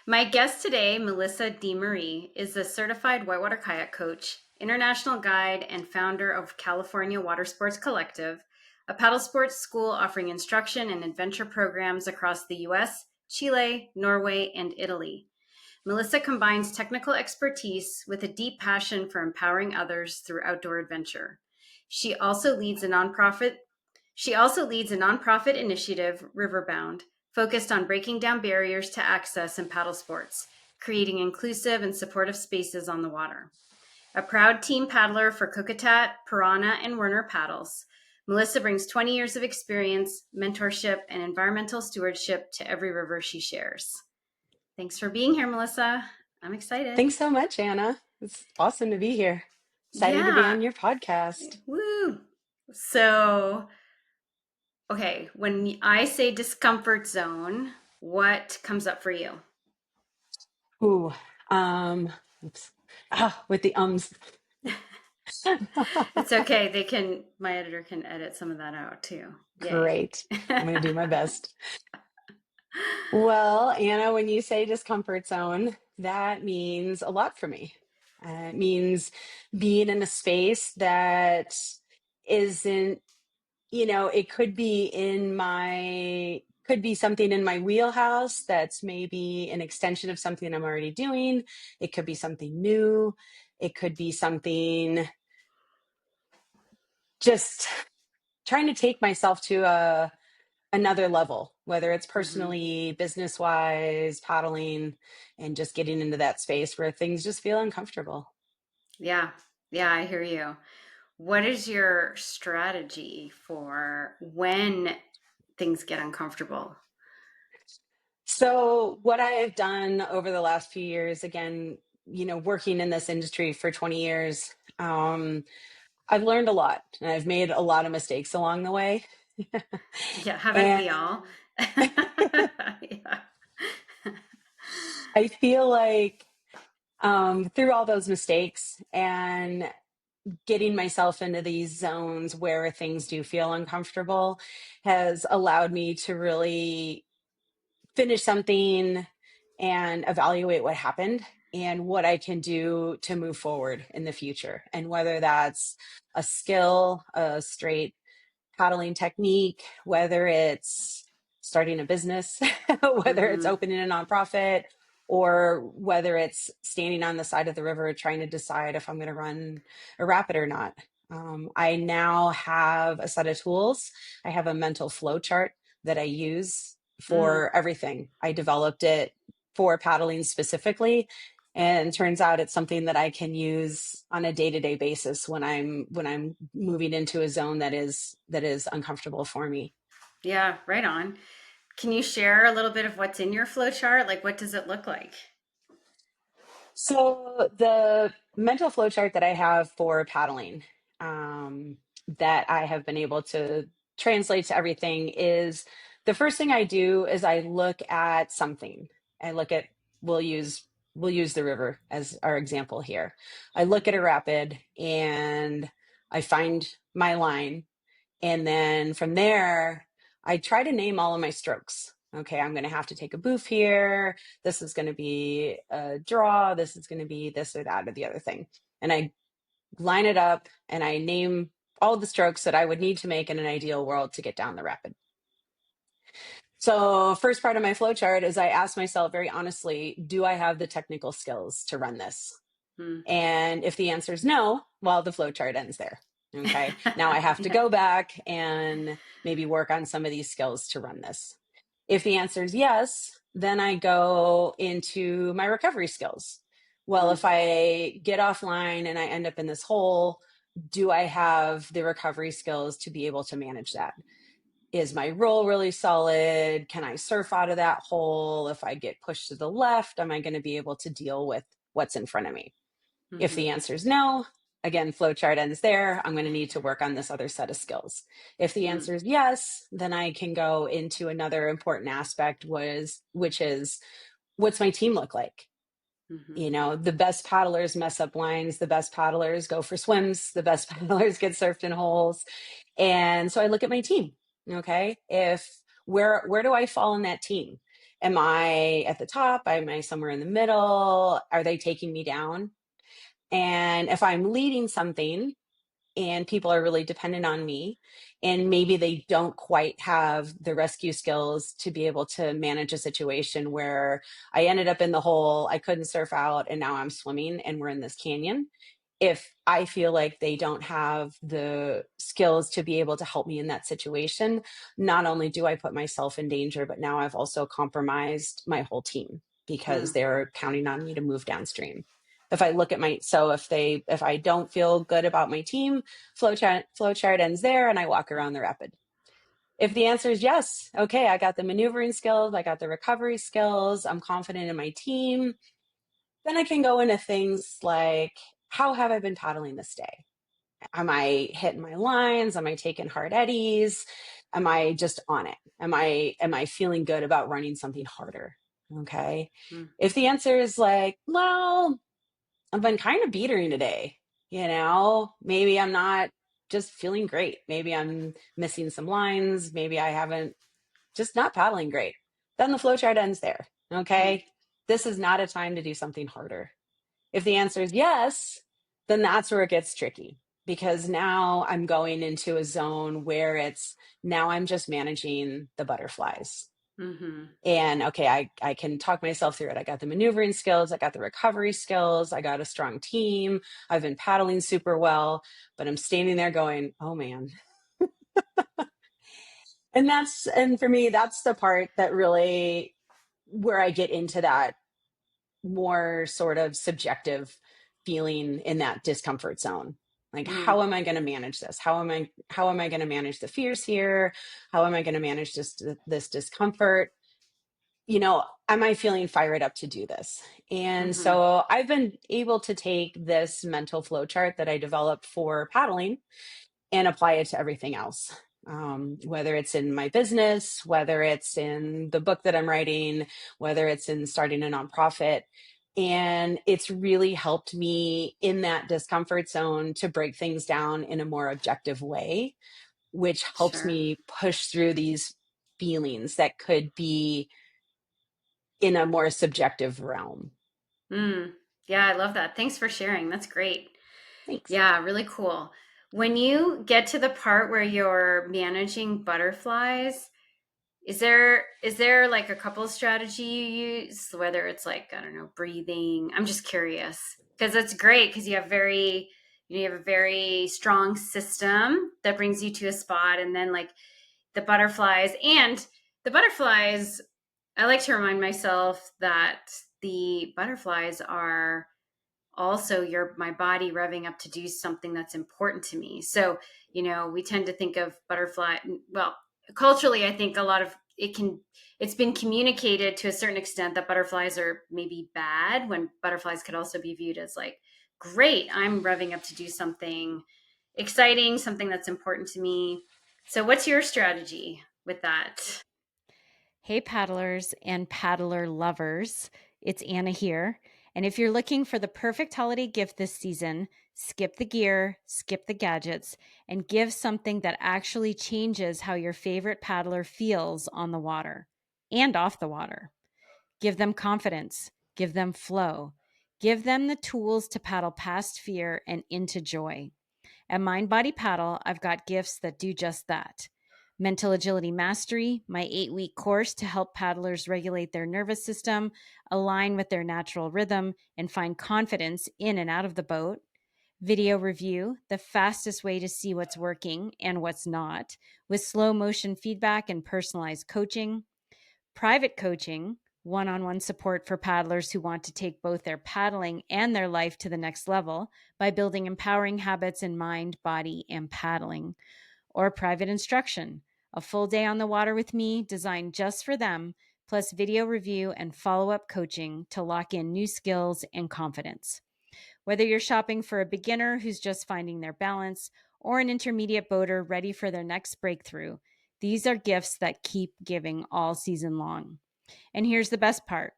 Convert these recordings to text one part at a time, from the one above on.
My guest today, Melissa DeMarie, is a certified whitewater kayak coach, international guide, and founder of California Watersport Collective, a paddle sports school offering instruction and adventure programs across the US, Chile, Norway, and Italy. Melissa combines technical expertise with a deep passion for empowering others through outdoor adventure. She also leads a nonprofit initiative, Riverbound, focused on breaking down barriers to access in paddle sports, creating inclusive and supportive spaces on the water. A proud team paddler for Kukatat, Piranha, and Werner paddles, Melissa brings 20 years of experience, mentorship, and environmental stewardship to every river she shares. Thanks for being here, Melissa. I'm excited. Thanks so much, Anna. It's awesome to be here. Excited to be Yeah. on your podcast. Woo. So, okay, when I say discomfort zone, what comes up for you? Ooh, um, oops. With the ums. It's okay. My editor can edit some of that out too. Yay. Great. I'm going to do my best. Well, Anna, when you say discomfort zone, that means a lot for me. It means being in a space that isn't, it could be something in my wheelhouse that's maybe an extension of something I'm already doing. It could be something new. It could be something just trying to take myself to another level, whether it's hmm personally, business wise, paddling, and just getting into that space where things just feel uncomfortable. Yeah. Yeah, I hear you. What is your strategy for when things get uncomfortable? So, what I have done over the last few years, again, working in this industry for 20 years, I've learned a lot and I've made a lot of mistakes along the way. Yeah, haven't we all? And Yeah. I feel like through all those mistakes and getting myself into these zones where things do feel uncomfortable has allowed me to really finish something and evaluate what happened and what I can do to move forward in the future. And whether that's a skill, a straight paddling technique, whether it's starting a business, whether it's hmm opening a nonprofit, or whether it's standing on the side of the river trying to decide if I'm going to run a rapid or not. I now have a set of tools. I have a mental flow chart that I use Mm. for everything. I developed it for paddling specifically, and turns out it's something that I can use on a day-to-day basis when I'm moving into a zone that is uncomfortable for me. Yeah, right on. Can you share a little bit of what's in your flow chart? Like, what does it look like? So the mental flow chart that I have for paddling, that I have been able to translate to everything, is the first thing I do is I look at something. I look at we'll use we'll use the river as our example here. I look at a rapid and I find my line. And then from there, I try to name all of my strokes. Okay, I'm going to have to take a boof here. This is going to be a draw. This is going to be this or that or the other thing. And I line it up and I name all the strokes that I would need to make in an ideal world to get down the rapid. So, first part of my flow chart is I ask myself very honestly, do I have the technical skills to run this? Hmm. And if the answer is no, well, the flow chart ends there. Okay. Now I have to Yeah. go back and maybe work on some of these skills to run this. If the answer is yes, then I go into my recovery skills. Well, Hmm. if I get offline and I end up in this hole, do I have the recovery skills to be able to manage that? Is my roll really solid? Can I surf out of that hole? If I get pushed to the left, am I going to be able to deal with what's in front of me? If the hmm answer is no, again, flowchart ends there. I'm going to need to work on this other set of skills. If the hmm answer is yes, then I can go into another important aspect which is what's my team look like? hmm The best paddlers mess up lines, the best paddlers go for swims, the best paddlers get surfed in holes. And so I look at my team. Okay. If where do I fall in that team? Am I at the top? Am I somewhere in the middle? Are they taking me down? And if I'm leading something and people are really dependent on me, and maybe they don't quite have the rescue skills to be able to manage a situation where I ended up in the hole, I couldn't surf out, and now I'm swimming and we're in this canyon. If I feel like they don't have the skills to be able to help me in that situation, not only do I put myself in danger, but now I've also compromised my whole team because Mm, they're counting on me to move downstream. If I look at my, so if I don't feel good about my team, flowchart ends there and I walk around the rapid. If the answer is yes, okay, I got the maneuvering skills, I got the recovery skills, I'm confident in my team, then I can go into things like, how have I been paddling this day? Am I hitting my lines? Am I taking hard eddies? Am I just on it? Am I feeling good about running something harder? Okay. mm, If the answer is like, well, I've been kind of beatering today, maybe I'm not just feeling great. Maybe I'm missing some lines. Maybe I haven't just not paddling great. Then the flowchart ends there. mm, Okay. This is not a time to do something harder. If the answer is yes, then that's where it gets tricky because now I'm going into a zone where now I'm just managing the butterflies. mm-hmm. And okay, I can talk myself through it. I got the maneuvering skills, I got the recovery skills, I got a strong team, I've been paddling super well, but I'm standing there going, oh man. And for me, that's the part that really where I get into that more sort of subjective feeling in that discomfort zone. Like, Mm, how am I going to manage this? How am I going to manage the fears here? How am I going to manage this discomfort? Am I feeling fired up to do this? And mm-hmm. so I've been able to take this mental flow chart that I developed for paddling and apply it to everything else. Whether it's in my business, whether it's in the book that I'm writing, whether it's in starting a nonprofit. And it's really helped me in that discomfort zone to break things down in a more objective way, which helps Sure. me push through these feelings that could be in a more subjective realm. Mm. Yeah, I love that. Thanks for sharing. That's great. Thanks. Yeah, really cool. When you get to the part where you're managing butterflies, is there like a couple strategy you use, whether it's like, I don't know, breathing? I'm just curious because it's great because you have a very strong system that brings you to a spot, and then like the butterflies, I like to remind myself that the butterflies are also my body revving up to do something that's important to me. So, we tend to think of butterfly, well, culturally, I think a lot of it's been communicated to a certain extent that butterflies are maybe bad, when butterflies could also be viewed as like, great, I'm revving up to do something exciting, something that's important to me. So what's your strategy with that? Hey, paddlers and paddler lovers. It's Anna here. And if you're looking for the perfect holiday gift this season, skip the gear, skip the gadgets, and give something that actually changes how your favorite paddler feels on the water and off the water. Give them confidence, give them flow, give them the tools to paddle past fear and into joy. At Mind Body Paddle, I've got gifts that do just that. Mental Agility Mastery, my 8-week course to help paddlers regulate their nervous system, align with their natural rhythm, and find confidence in and out of the boat. Video Review, the fastest way to see what's working and what's not, with slow motion feedback and personalized coaching. Private coaching, one on one support for paddlers who want to take both their paddling and their life to the next level by building empowering habits in mind, body, and paddling. Or private instruction, a full day on the water with me designed just for them, plus video review and follow up coaching to lock in new skills and confidence. Whether you're shopping for a beginner who's just finding their balance or an intermediate boater ready for their next breakthrough, these are gifts that keep giving all season long. And here's the best part: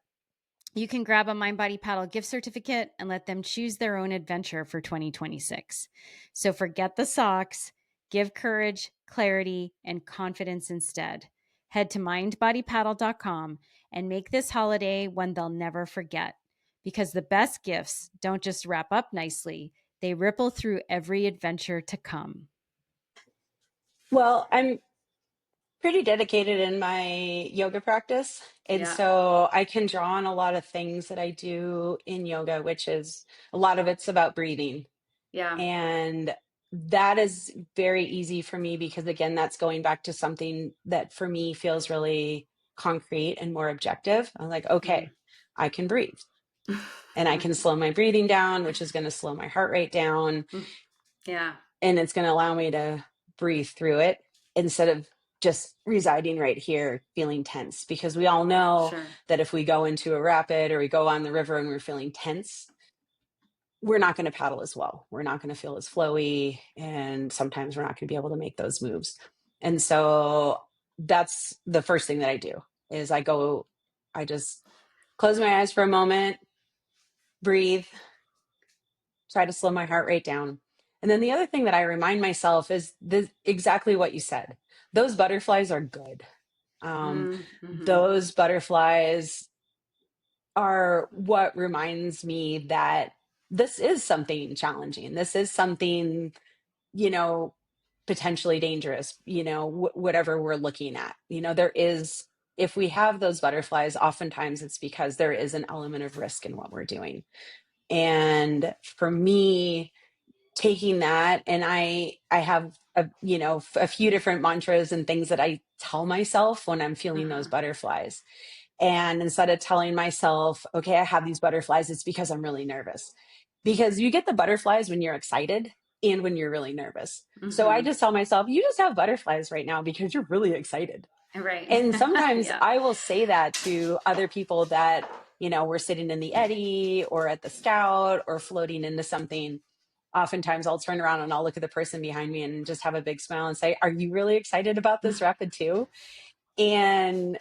you can grab a Mind Body Paddle gift certificate and let them choose their own adventure for 2026. So forget the socks, give courage, clarity, and confidence instead. Head to mindbodypaddle.com and make this holiday one they'll never forget. Because the best gifts don't just wrap up nicely, they ripple through every adventure to come. Well, I'm pretty dedicated in my yoga practice. And Yeah. so I can draw on a lot of things that I do in yoga, which is a lot of it's about breathing. Yeah. And that is very easy for me because, again, that's going back to something that for me feels really concrete and more objective. I'm like, Mm. okay, I can breathe and I can slow my breathing down, which is going to slow my heart rate down. Yeah. And it's going to allow me to breathe through it instead of just residing right here feeling tense, because we all know Sure. that if we go into a rapid or we go on the river and we're feeling tense, we're not going to paddle as well. We're not going to feel as flowy, and sometimes we're not going to be able to make those moves. And so that's the first thing that I do is I just close my eyes for a moment, breathe, try to slow my heart rate down. And then the other thing that I remind myself is exactly what you said. Those butterflies are good. Mm-hmm. Those butterflies are what reminds me that this is something challenging. This is something, you know, potentially dangerous, whatever we're looking at. There is, if we have those butterflies, oftentimes it's because there is an element of risk in what we're doing. And for me, taking that, and I have a few different mantras and things that I tell myself when I'm feeling those Uh-huh. butterflies. And instead of telling myself, okay, I have these butterflies, it's because I'm really nervous. Because you get the butterflies when you're excited and when you're really nervous. So I Mm-hmm. just tell myself, you just have butterflies right now because you're really excited. Right. And sometimes Yeah. I will say that to other people that, we're sitting in the eddy or at the scout or floating into something. Oftentimes I'll turn around and I'll look at the person behind me and just have a big smile and say, are you really excited about this rapid too? And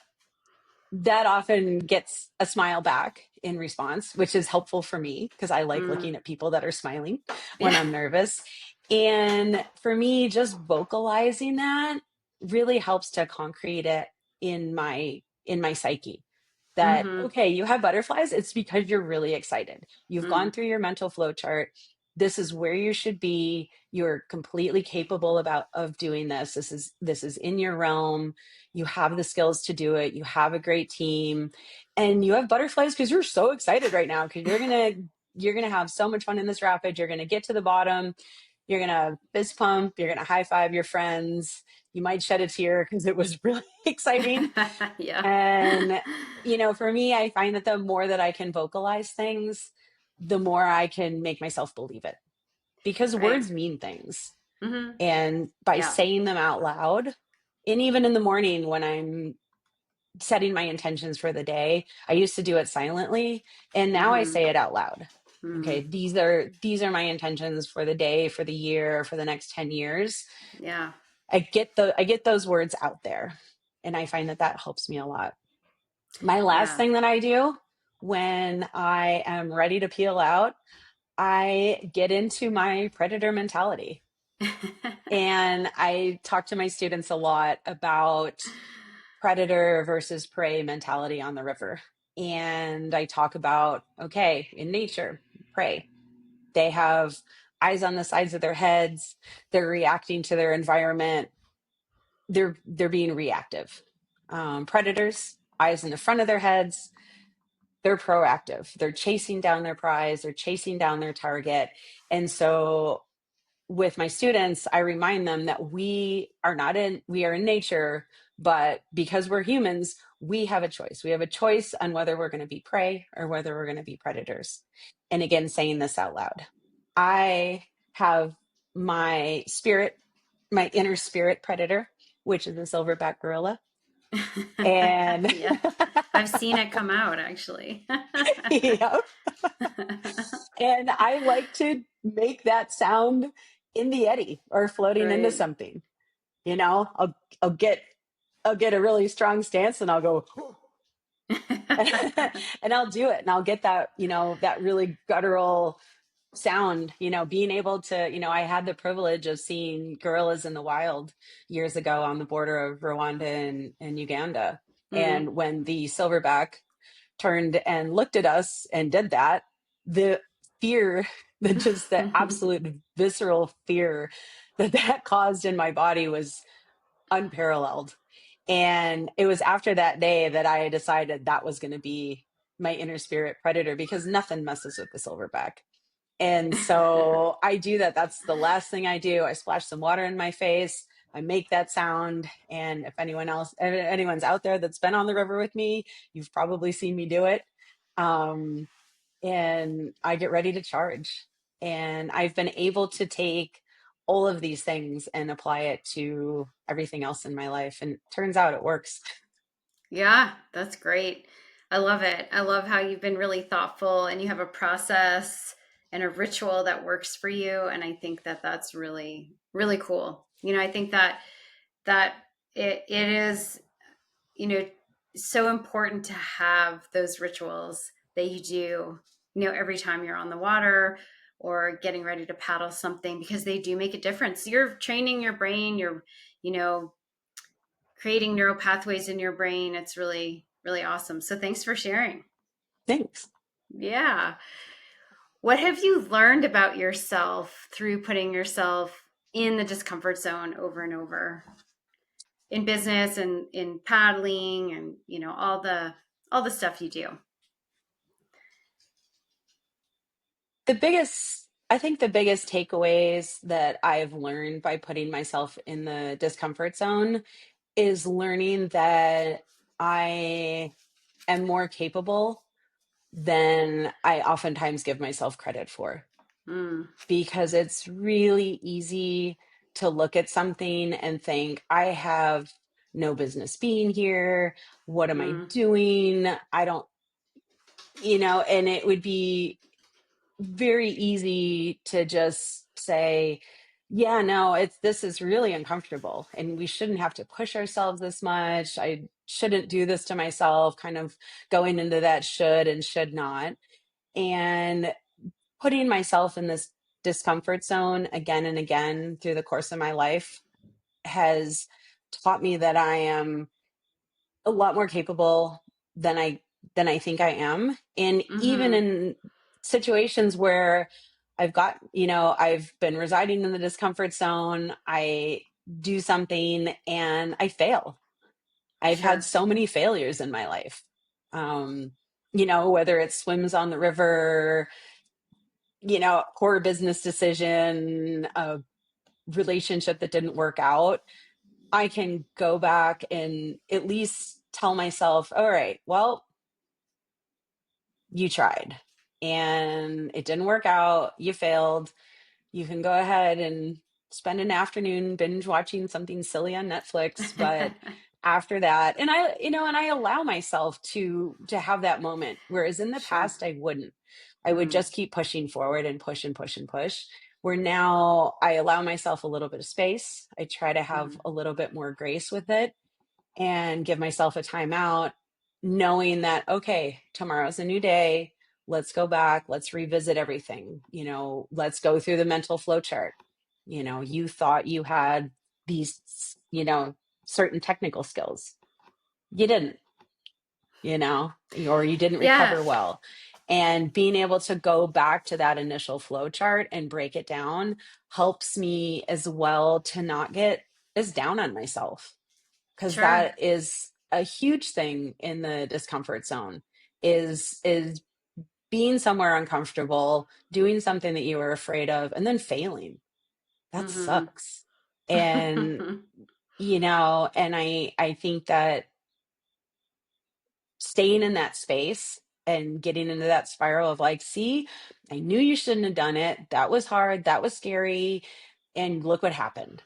that often gets a smile back in response, which is helpful for me because I like Mm. looking at people that are smiling when Yeah. I'm nervous. And for me, just vocalizing that really helps to concrete it in my psyche. That, Mm-hmm. okay, you have butterflies, it's because you're really excited. You've Mm. gone through your mental flow chart. This is where you should be. You're completely capable of doing this. This is in your realm. You have the skills to do it. You have a great team, and you have butterflies because you're so excited right now because you're gonna have so much fun in this rapid. You're gonna get to the bottom. You're gonna fist pump. You're gonna high five your friends. You might shed a tear because it was really exciting. Yeah. And for me, I find that the more that I can vocalize things, the more I can make myself believe it, because Right. words mean things. Mm-hmm. And by Yeah. saying them out loud, and even in the morning when I'm setting my intentions for the day, I used to do it silently, and now I Mm-hmm. say it out loud. Mm. Okay, these are my intentions for the day, for the year, for the next 10 years. Yeah. I get those words out there, and I find that helps me a lot. My last Yeah. thing that I do when I am ready to peel out, I get into my predator mentality. And I talk to my students a lot about predator versus prey mentality on the river. And I talk about, okay, in nature, prey, they have eyes on the sides of their heads, they're reacting to their environment, they're being reactive. Predators, eyes in the front of their heads, they're proactive. They're chasing down their prize, they're chasing down their target. And so with my students, I remind them that we are in nature, but because we're humans, we have a choice. We have a choice on whether we're going to be prey or whether we're going to be predators. And again, saying this out loud. I have my spirit, my inner spirit predator, which is a silverback gorilla. And Yeah. I've seen it come out actually. yeah. And I like to make that sound in the eddy or floating into Right. something. I'll get a really strong stance and I'll go and I'll do it, and I'll get that, that really guttural sound, being able to, I had the privilege of seeing gorillas in the wild years ago on the border of Rwanda and Uganda. Mm-hmm. And when the Silverback turned and looked at us and did that, the fear, the absolute visceral fear that caused in my body was unparalleled. And it was after that day that I decided that was going to be my inner spirit predator, because nothing messes with the Silverback. And so I do that. That's the last thing I do. I splash some water in my face. I make that sound. And if anyone's out there that's been on the river with me, you've probably seen me do it. Um, and I get ready to charge. And I've been able to take all of these things and apply it to everything else in my life. And it turns out it works. Yeah, that's great. I love it. I love how you've been really thoughtful and you have a process and a ritual that works for you. And I think that that's really, really cool. I think that it is, you know, so important to have those rituals that you do, every time you're on the water or getting ready to paddle something, because they do make a difference. You're training your brain, you know, creating neural pathways in your brain. It's really, really awesome. So thanks for sharing. Thanks. Yeah. What have you learned about yourself through putting yourself in the discomfort zone over and over in business and in paddling and, all the stuff you do? I think the biggest takeaways that I've learned by putting myself in the discomfort zone is learning that I am more capable than I oftentimes give myself credit for, Mm, because it's really easy to look at something and think, I have no business being here. What am I mm, doing? I don't, and it would be very easy to just say, yeah, no, this is really uncomfortable and we shouldn't have to push ourselves this much. I shouldn't do this to myself, kind of going into that should and should not. And putting myself in this discomfort zone again and again through the course of my life has taught me that I am a lot more capable than I think I am. And even mm-hmm. in situations where I've been residing in the discomfort zone, I do something and I fail. I've had Sure. so many failures in my life. Um, whether it's swims on the river, poor business decision, a relationship that didn't work out, I can go back and at least tell myself, all right, well, you tried and it didn't work out. You failed. You can go ahead and spend an afternoon binge watching something silly on Netflix. But after that, and I allow myself to have that moment. Whereas in the Sure. past, I wouldn't. I would Mm, just keep pushing forward and push and push and push. Where now I allow myself a little bit of space. I try to have mm, a little bit more grace with it and give myself a timeout, knowing that, okay, tomorrow's a new day. Let's go back. Let's revisit everything. Let's go through the mental flow chart. You thought you had these, certain technical skills. You didn't, or you didn't yeah. recover well. And being able to go back to that initial flow chart and break it down helps me as well to not get as down on myself, because Sure. that is a huge thing in the discomfort zone, is being somewhere uncomfortable, doing something that you were afraid of, and then failing. That Mm-hmm. sucks. And and I think that staying in that space and getting into that spiral of like, see, I knew you shouldn't have done it. That was hard. That was scary. And look what happened.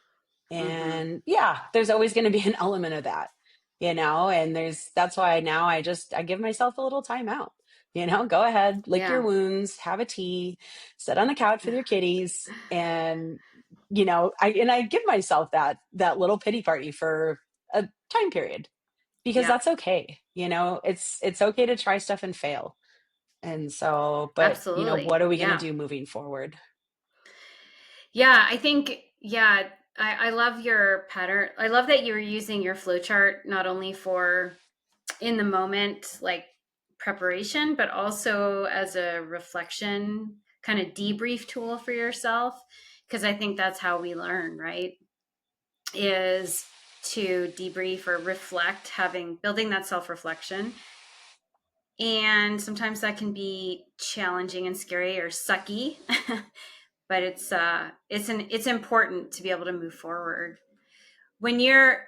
Mm-hmm. And yeah, there's always going to be an element of that, and that's why now I give myself a little time out. Go ahead, lick your Yeah. wounds, have a tea, sit on the couch with your kitties. And I give myself that little pity party for a time period, because Yeah. that's okay. It's okay to try stuff and fail. And so, but what Absolutely. are we going to Yeah. do moving forward? Yeah. I think, yeah, I love your pattern. I love that you're using your flowchart not only for in the moment, like preparation, but also as a reflection kind of debrief tool for yourself. Because I think that's how we learn, right? Is to debrief or reflect, building that self-reflection. And sometimes that can be challenging and scary or sucky, but it's important to be able to move forward. When you're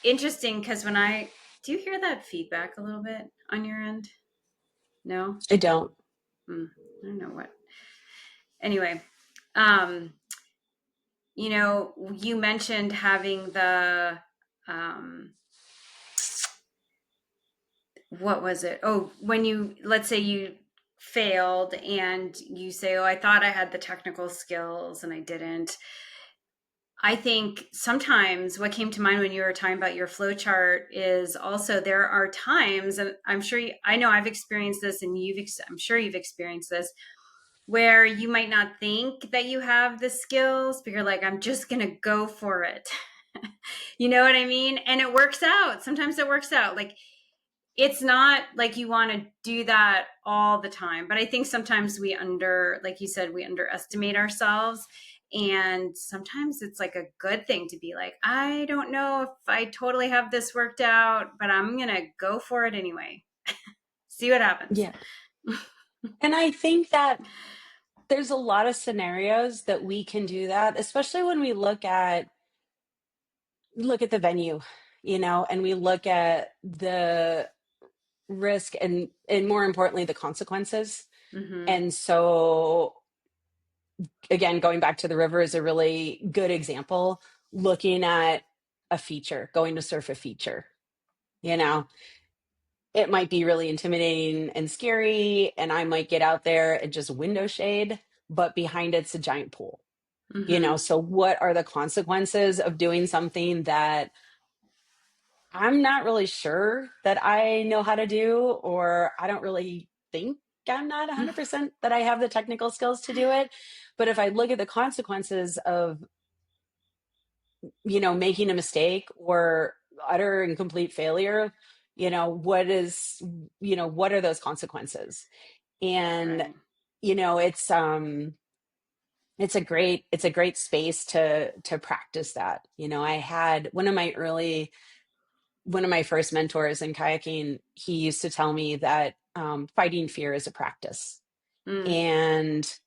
interesting, because do you hear that feedback a little bit on your end? No? I don't. I don't know what. Anyway, um, you mentioned having what was it? Oh, when let's say you failed and you say, oh, I thought I had the technical skills and I didn't. I think sometimes what came to mind when you were talking about your flow chart is also there are times, and I know I've experienced this, and I'm sure you've experienced this, where you might not think that you have the skills, but you're like, I'm just going to go for it. You know what I mean? And it works out. Sometimes it works out. Like, it's not like you want to do that all the time, but I think sometimes like you said, we underestimate ourselves. And sometimes it's like a good thing to be like, I don't know if I totally have this worked out, but I'm going to go for it anyway. See what happens. Yeah. And I think that there's a lot of scenarios that we can do that, especially when we look at the venue, and we look at the risk and more importantly the consequences. Mm-hmm. And so again, going back to the river is a really good example. Looking at a feature, going to surf a feature, it might be really intimidating and scary, and I might get out there and just window shade, but behind it's a giant pool. Mm-hmm. So what are the consequences of doing something that I'm not really sure that I know how to do, or I don't really think I'm not 100% that I have the technical skills to do it. But if I look at the consequences of, making a mistake or utter and complete failure, what are those consequences? And, Right. it's a great space to practice that. I had one of my first mentors in kayaking. He used to tell me that fighting fear is a practice. Mm. And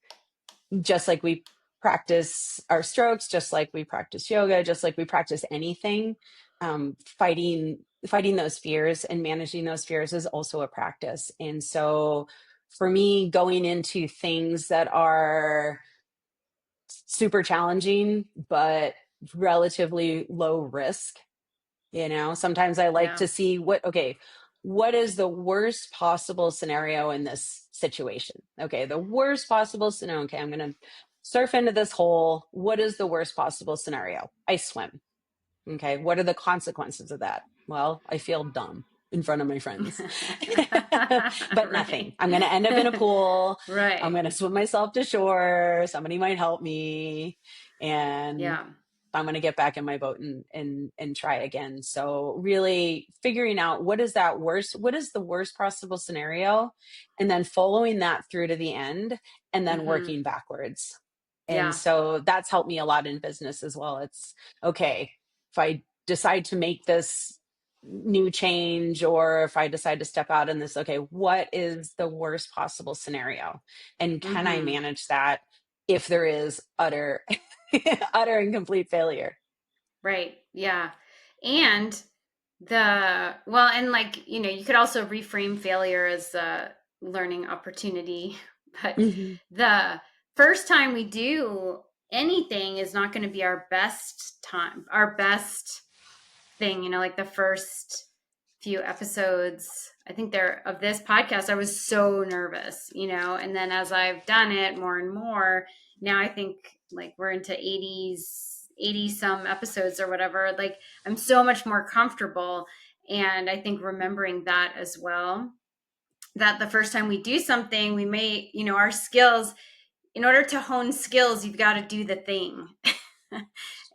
just like we practice our strokes, just like we practice yoga, just like we practice anything, fighting those fears and managing those fears is also a practice. And so for me, going into things that are super challenging but relatively low risk, sometimes I like Yeah. to see what is the worst possible scenario in this situation? Okay, the worst possible scenario. Okay, I'm going to surf into this hole. What is the worst possible scenario? I swim. Okay, what are the consequences of that? Well, I feel dumb in front of my friends, but nothing. Right. I'm going to end up in a pool. I'm Right. going to swim myself to shore. Somebody might help me. And Yeah. I'm going to get back in my boat and try again. So really figuring out what is the worst possible scenario, and then following that through to the end, and then Mm-hmm. working backwards. And Yeah. so that's helped me a lot in business as well. It's okay, if I decide to make this new change, or if I decide to step out in this, okay, what is the worst possible scenario? And can I Mm-hmm. manage that if there is utter utter and complete failure? Right. Yeah. And and like, you could also reframe failure as a learning opportunity, but Mm-hmm. the first time we do anything is not going to be our best time, our best thing, like the first few episodes, I think of this podcast, I was so nervous, and then as I've done it more and more, now I think like we're into 80 some episodes or whatever, like I'm so much more comfortable. And I think remembering that as well, that the first time we do something, we may, our skills, in order to hone skills, you've got to do the thing.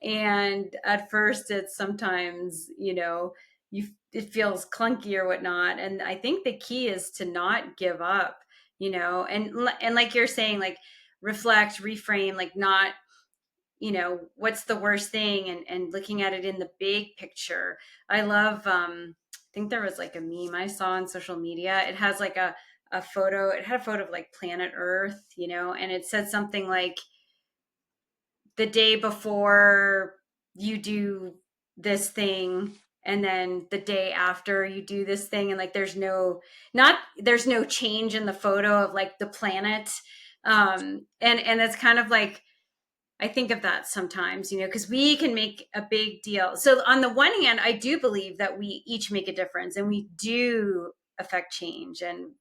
And at first it's sometimes, it feels clunky or whatnot. And I think the key is to not give up, and like you're saying, like reflect, reframe, like not, what's the worst thing, and looking at it in the big picture. I love, I think there was like a meme I saw on social media. It has like a photo, it had a photo of like planet Earth, and it said something like, the day before you do this thing, and then the day after you do this thing, and like there's no change in the photo of like the planet. And it's kind of like, I think of that sometimes, because we can make a big deal. So on the one hand, I do believe that we each make a difference, and we do affect change, and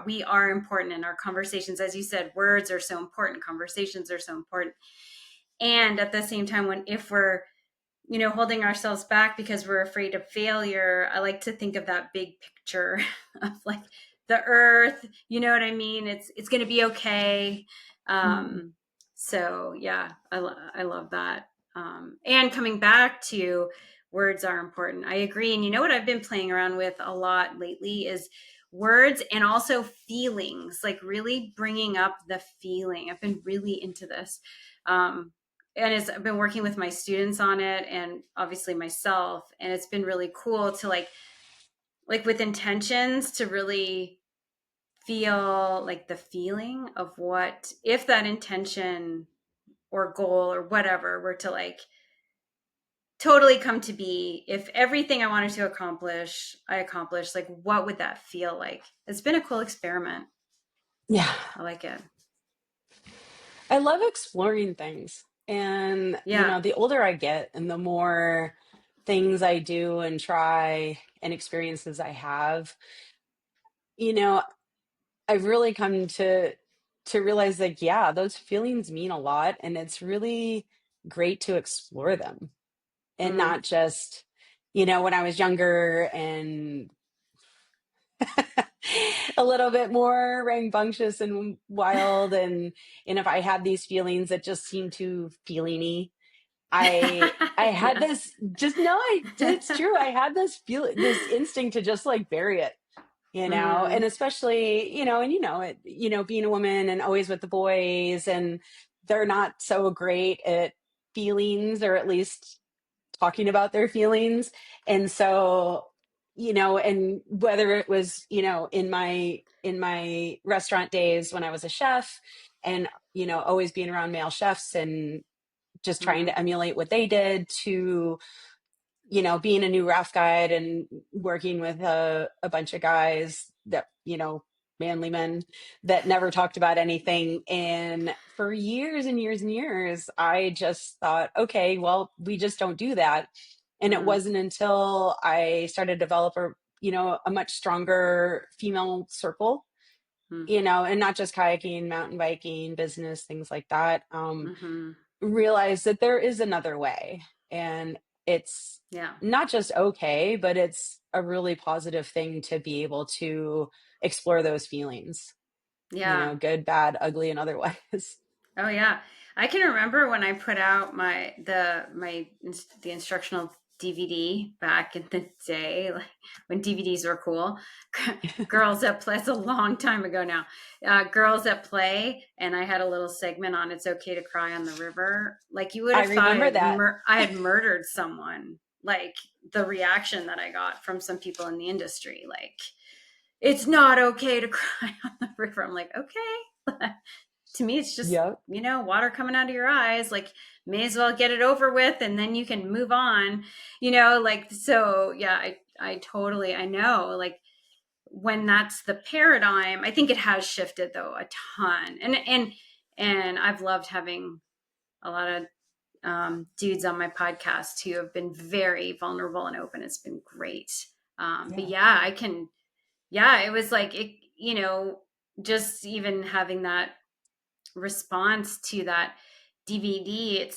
we are important in our conversations. As you said, words are so important, conversations are so important. And at the same time, if we're, holding ourselves back because we're afraid of failure, I like to think of that big picture of like the earth, you know what I mean? It's going to be okay. So yeah, I love that. And coming back to words are important. I agree. And you know what I've been playing around with a lot lately is words, and also feelings, like really bringing up the feeling. I've been really into this. And I've been working with my students on it, and obviously myself, and it's been really cool to like with intentions, to really feel like the feeling of what, if that intention or goal or whatever were to like totally come to be, if everything I wanted to accomplish I accomplished, like what would that feel like? It's been a cool experiment. Yeah. I like it. I love exploring things. And, Yeah. the older I get and the more things I do and try and experiences I have, you know, I've really come to realize that, yeah, those feelings mean a lot, and it's really great to explore them, and Mm. not just, when I was younger and a little bit more rambunctious and wild, and if I had these feelings that just seemed too feeling-y, I had Yeah. this, just no, it's true. I had this instinct to just like bury it, and Mm. especially, and it, being a woman and always with the boys, and they're not so great at feelings, or at least talking about their feelings. And so, and whether it was, in my restaurant days when I was a chef, and, always being around male chefs and just trying Mm. to emulate what they did, to, being a new raft guide and working with a bunch of guys that, manly men that never talked about anything. And for years and years and years, I just thought, okay, well, we just don't do that. And it Mm. wasn't until I started to develop a much stronger female circle, Mm. and not just kayaking, mountain biking, business, things like that. Mm-hmm. Realize that there is another way, and it's Yeah. not just okay, but it's a really positive thing to be able to explore those feelings, Yeah. good, bad, ugly, and otherwise. Oh yeah. I can remember when I put out the instructional DVD back in the day, like when DVDs were cool. Girls at Play. It's a long time ago now. Girls at Play, and I had a little segment on "It's Okay to Cry on the River." Like you would I have thought remember that. I had murdered someone. Like the reaction that I got from some people in the industry, like it's not okay to cry on the river. I'm like, okay. To me, it's just, Yep. water coming out of your eyes. Like, may as well get it over with, and then you can move on, like, so yeah, I totally, I know, like, when that's the paradigm, I think it has shifted though a ton. And I've loved having a lot of dudes on my podcast who have been very vulnerable and open. It's been great. But Yeah. yeah, yeah, it was like, just even having that response to that DVD,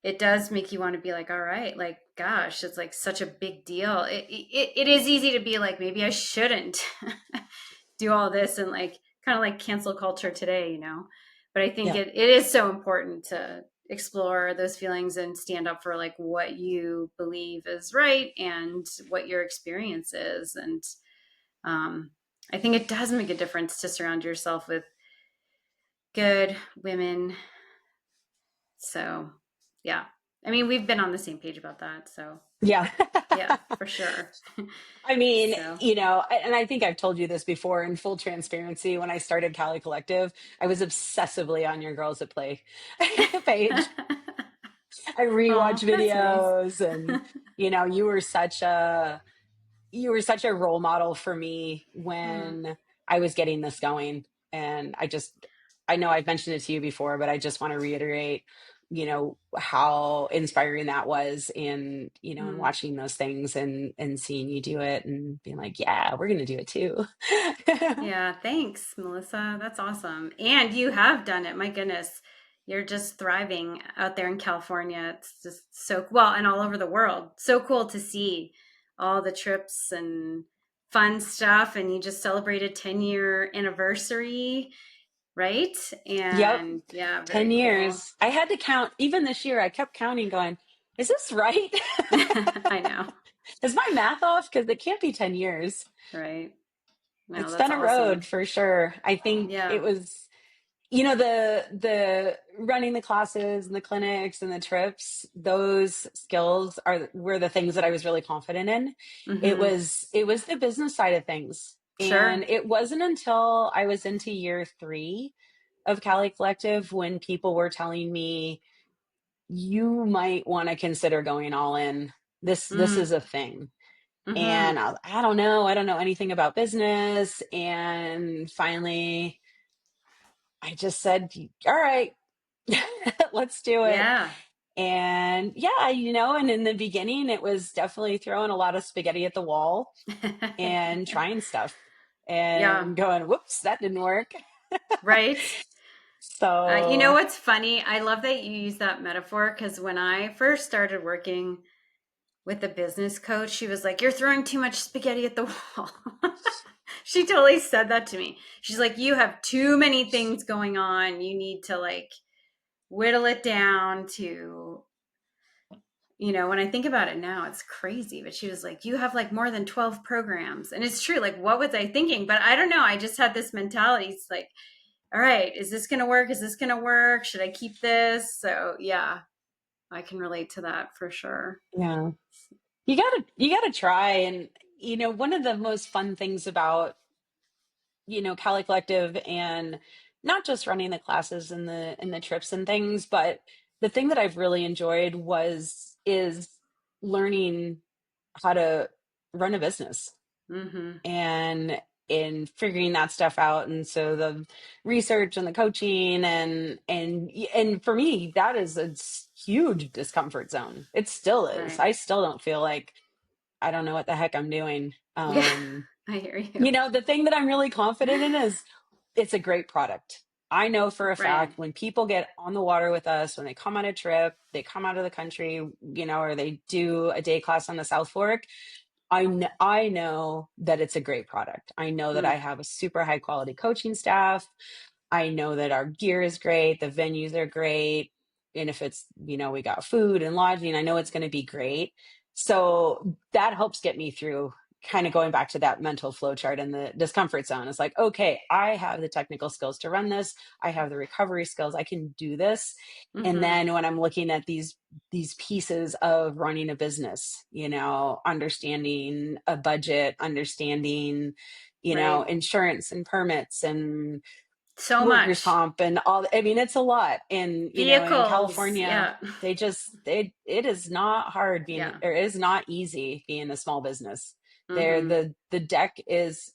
it does make you want to be like, all right, like, gosh, it's like such a big deal. It is easy to be like, maybe I shouldn't do all this, and like kind of like cancel culture today, but I think Yeah. it is so important to explore those feelings and stand up for like what you believe is right and what your experience is. And I think it does make a difference to surround yourself with good women. So, yeah. I mean, we've been on the same page about that. So, Yeah. yeah, for sure. I mean, So, and I think I've told you this before in full transparency. When I started Cali Collective, I was obsessively on your Girls at Play page. I rewatch oh, that's nice. videos, and you were such a role model for me Mm, when I was getting this going. And I know I've mentioned it to you before, but I just want to reiterate, how inspiring that was, and mm. watching those things and seeing you do it and being like, yeah, we're going to do it too. Yeah, thanks, Melissa. That's awesome. And you have done it. My goodness. You're just thriving out there in California. It's just so well, and all over the world. So cool to see all the trips and fun stuff. And you just celebrated 10-year anniversary, right? Yep. And yeah, 10 very cool. years. I had to count. Even this year, I kept counting, going, is this right? I know, Is my math off? Because it can't be 10 years. right? No, It's that's been a road awesome. for sure. I think it Yeah. was, the running the classes and the clinics and the trips, those skills were the things that I was really confident in. It Mm-hmm. was it was the business side of things. And Sure. it wasn't until I was into year 3 of Cali Collective when people were telling me, you might want to consider going all in. This Mm. is a thing. Mm-hmm. And I don't know anything about business. And finally I just said, all right, let's do it. Yeah. And yeah, and in the beginning, it was definitely throwing a lot of spaghetti at the wall and trying stuff Yeah. and going, whoops, that didn't work. Right. You know So, what's funny? I love that you use that metaphor because when I first started working with a business coach, she was like, "You're throwing too much spaghetti at the wall." She totally said that to me. She's like, "You have too many things going on. You need to like whittle it down to, when I think about it now, it's crazy." But she was like, "You have like more than 12 programs." And it's true. Like, what was I thinking? But I don't know. I just had this mentality. It's like, all right, is this going to work? Is this going to work? Should I keep this? So, yeah, I can relate to that for sure. yeah, you gotta try. And, one of the most fun things about, Cali Collective, and not just running the classes and the trips and things, but the thing that I've really enjoyed is learning how to run a business Mm-hmm. and in figuring that stuff out. And so the research and the coaching and for me, that is a huge discomfort zone. It still is. Right. I still don't feel like I don't know what the heck I'm doing. Yeah, I hear you. The thing that I'm really confident in is it's a great product. I know for a Right. fact when people get on the water with us, when they come on a trip, they come out of the country, or they do a day class on the South Fork, I know that it's a great product. I know that I Mm. have a super high quality coaching staff. I know that our gear is great, the venues are great. And if it's, we got food and lodging, I know it's going to be great. So that helps get me through, kind of going back to that mental flow chart and the discomfort zone. It's like, okay, I have the technical skills to run this. I have the recovery skills. I can do this. And Mm-hmm. then when I'm looking at these pieces of running a business, understanding a budget, understanding, Right. insurance and permits and So workers much. comp and all. I mean, it's a lot. And in Vehicles. California, Yeah. it is not hard being, Yeah. or it is not easy being a small business. There, Mm-hmm. the deck is,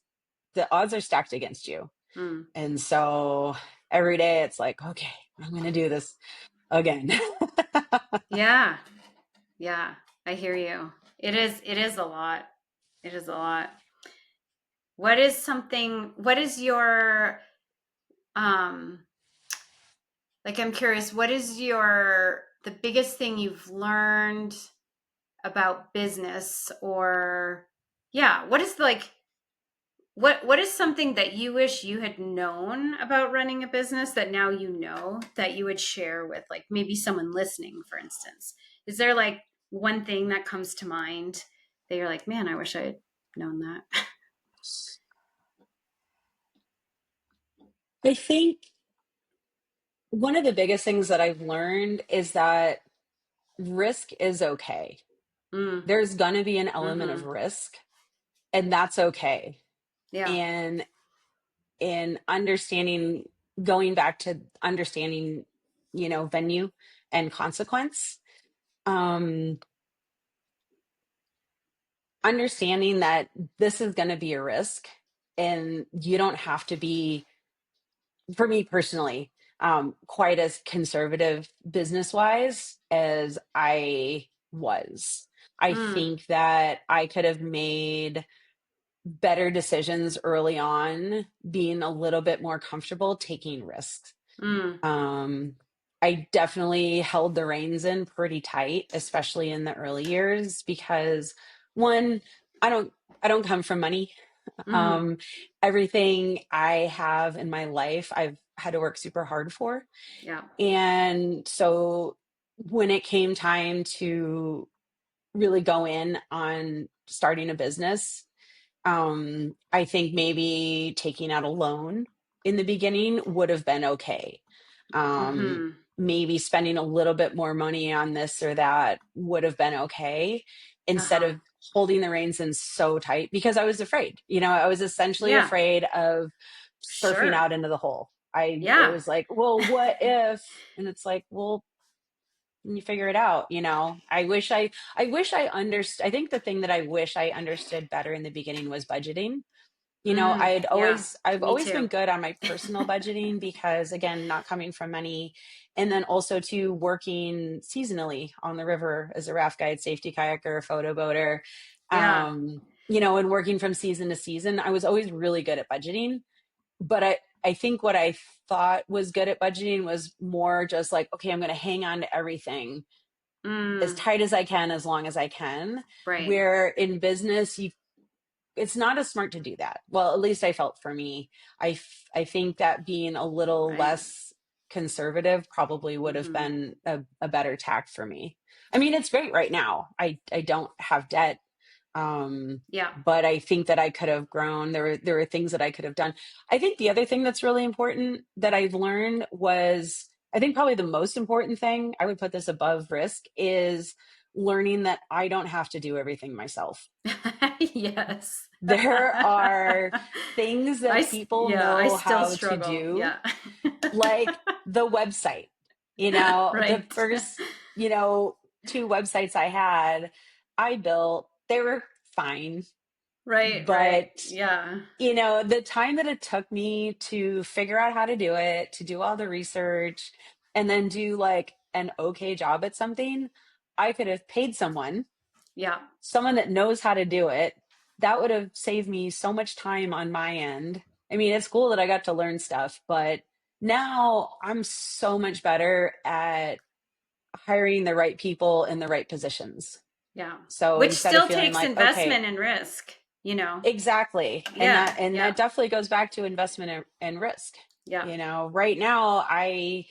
the odds are stacked against you. Mm. And so every day it's like, okay, I'm going to do this again. Yeah. Yeah. I hear you. It is a lot. It is a lot. What is your, um, like, I'm curious, what is the biggest thing you've learned about business, or, yeah, what is like What is something that you wish you had known about running a business that now you know that you would share with like maybe someone listening, for instance? Is there like one thing that comes to mind that you're like, man, I wish I had known that? I think one of the biggest things that I've learned is that risk is okay. Mm, There's going to be an element of mm-hmm. risk, and that's okay. Yeah. And in understanding, going back to understanding, venue and consequence, um, understanding that this is going to be a risk and you don't have to be, for me personally, quite as conservative business wise as I was. I Mm, think that I could have made better decisions early on, being a little bit more comfortable taking risks. mm, Um, I definitely held the reins in pretty tight, especially in the early years, because one, I don't I don't come from money. mm-hmm. Um, Everything I have in my life, I've had to work super hard for. Yeah. And so when it came time to really go in on starting a business, I think maybe taking out a loan in the beginning would have been okay. Um, Mm-hmm. Maybe spending a little bit more money on this or that would have been okay instead Uh-huh. of holding the reins in so tight because I was afraid. I was essentially Yeah. afraid of surfing Sure. out into the hole. It Yeah. was like, well, what if? And it's like, well, you figure it out. I understood. I think the thing that I wish I understood better in the beginning was budgeting. Mm, yeah. I've Me always too. been good on my personal budgeting because, again, not coming from money, and then also to working seasonally on the river as a raft guide, safety kayaker, photo boater, Yeah. and working from season to season. I was always really good at budgeting, but I think what I thought was good at budgeting was more just like, okay, I'm going to hang on to everything as Mm, tight as I can, as long as I can. right. Where in business, it's not as smart to do that. Well, at least I felt for me. I think that being a little Right. less conservative probably would have Mm-hmm. been a better tack for me. I mean, it's great right now. I don't have debt. Yeah. But I think that I could have grown. There were things that I could have done. I think the other thing that's really important that I've learned was, I think probably the most important thing, I would put this above risk, is learning that I don't have to do everything myself. Yes. There are things that people Yeah, I know still how to struggle. do, Yeah. like the website. The Right. first, two websites I had, I built, they were fine. Right, right. But, Yeah. the time that it took me to figure out how to do it, to do all the research, and then do like an okay job at something, I could have paid Yeah. someone that knows how to do it. That would have saved me so much time on my end. I mean, it's cool that I got to learn stuff, but now I'm so much better at hiring the right people in the right positions. Yeah. So Which instead of still feeling takes like, okay, investment and risk. exactly. And Yeah. that Yeah. definitely goes back to investment and risk. Yeah. Right now I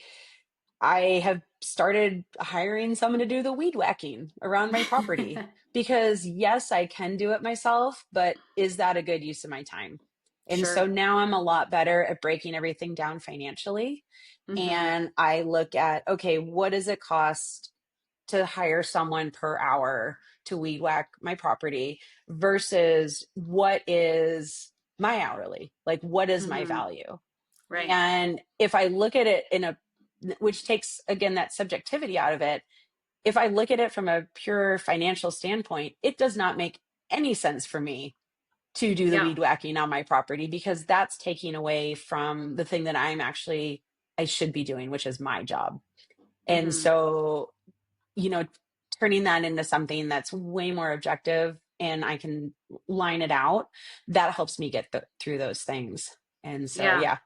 have started hiring someone to do the weed whacking around my property because, yes, I can do it myself, but is that a good use of my time? And so Sure. now I'm a lot better at breaking everything down financially. Mm-hmm. And I look at, okay, what does it cost to hire someone per hour to weed whack my property versus what is my hourly? Like, what is my Mm-hmm. value? Right. And if I look at it which takes, again, that subjectivity out of it, if I look at it from a pure financial standpoint, it does not make any sense for me to do the Yeah. weed whacking on my property because that's taking away from the thing that I should be doing, which is my job. And Mm-hmm. so, you know, turning that into something that's way more objective and I can line it out, that helps me get through those things. And so, Yeah. yeah,